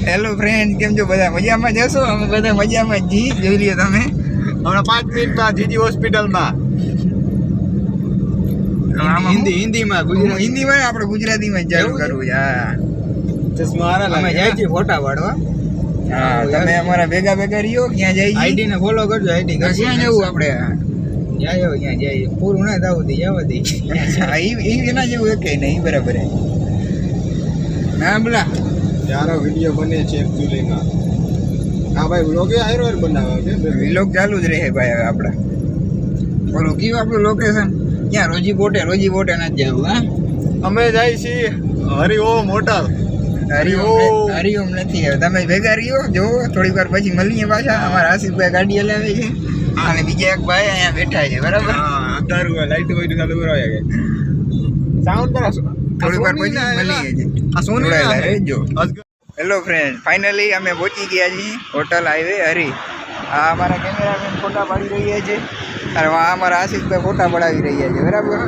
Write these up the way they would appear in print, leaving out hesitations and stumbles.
Hello friend, કેમ છો બધા? મજામાં જશો? અમે બધા મજામાં જી. જોઈ લ્યો તમે હમણાં 5 મિનિટમાં જીજી હોસ્પિટલમાં હિન્દીમાં આપણે ગુજરાતીમાં ચાલુ કરવું છે. હા, ચશ્મા હારા અમે જાય છે ફોટા પાડવા. હા, તમે અમારા ભેગા રહ્યો. ક્યાં જાય? આઈડી ને ફોલો કરજો. આઈડી ક્યાં જવું આપણે? જાય ક્યાં જાય પૂરું ના થવું દે જવા દે. હા, એના જેવું એક નહીં. બરાબર. ના બોલા યારો વિડિયો બને છે એકચ્યુઅલીમાં. હા ભાઈ, વ્લોગે આયરો બનાવે છે. વિલોગ ચાલુ જ રહે ભાઈ. હવે આપણે બોલો કયું આપણું લોકેશન ક્યાં? રોજી બોટે ના જ જવું. હા, અમે જાય છીએ હરિઓમ હોટલ. હરિઓમ નથી. હવે તમે ભેગા રહ્યો. જો થોડીક વાર પછી મળીએ પાછા. અમારા આશિષભાઈ ગાડી હલાવે છે અને બીજા એક ભાઈ અહીંયા બેઠા છે. બરાબર. હા, અંધારું લાઈટ હોય તો ચાલુ કરાવ્યા કે સાઉન્ડ પર થોડીક વાર પછી મળીએ છીએ. આ સોની રહેજો. હેલો ફ્રેન્ડ, ફાઇનલી અમે પહોંચી ગયા છીએ હોટલ હાઈવે હરી. આ અમારા કેમેરામેન ફોટા પાડી રહ્યા છે અને આ અમારા આશિષભાઈ ફોટા પડાવી રહ્યા છે. બરાબર.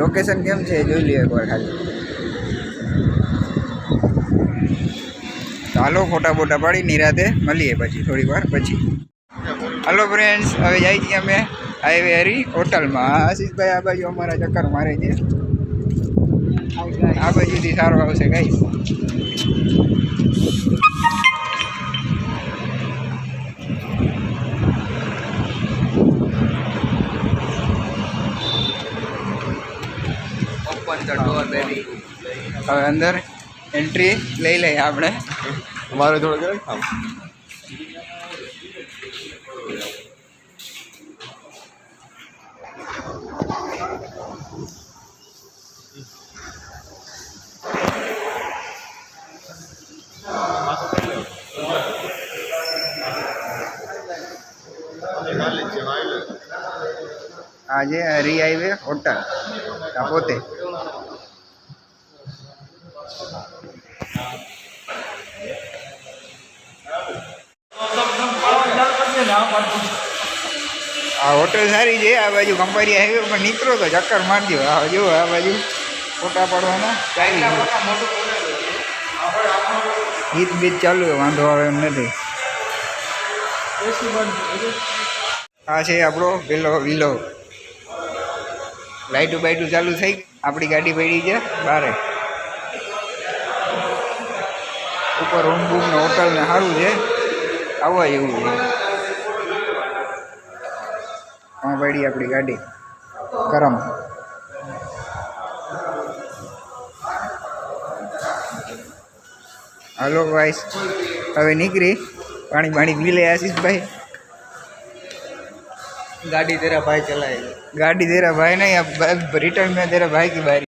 લોકેશન કેમ છે જોઈ લ્યો એકવાર ખાલી. ચાલો ફોટા પાડી નિરાતે મળીએ પછી થોડીક વાર પછી. હલો ફ્રેન્ડ્સ, હવે જાય છીએ અમે હાઈવે હરી હોટલમાં. આશિષભાઈ આ બાજુ અમારા ચક્કર મારે છે. આ બાજુથી સારો આવશે guys. Open the door baby. હવે અંદર એન્ટ્રી લઈ લઈએ આપણે. અમારે થોડો કરે આ જે હરી હાઈવે હોટલ આ પોતે. આ હોટલ સારી છે. આ બાજુ કંપારી હાઈવે પર નીકળો તો ચક્કર મારજો. આ જો આ બાજુ ફોટા પાડવાના ગીત બીત ચાલુ હોય, વાંધો આવે એમ નથી. આ છે આપણો વિલો. લાઇટું બાઇટું ચાલુ થઈ. આપણી ગાડી પડી છે બારે. ઉપર રૂમ બૂમ ને હોટલ ને સારું છે. આવવા જેવું છે. પડી આપણી ગાડી કરમ. હાલો ભાઈ, હવે નીકળી. પાણી પી લે આશિષભાઈ. ગાડી તેરા ભાઈ ચલાए. गाड़ी तेरा भाई नहीं, अब रिटर्न में तेरा भाई की बारी.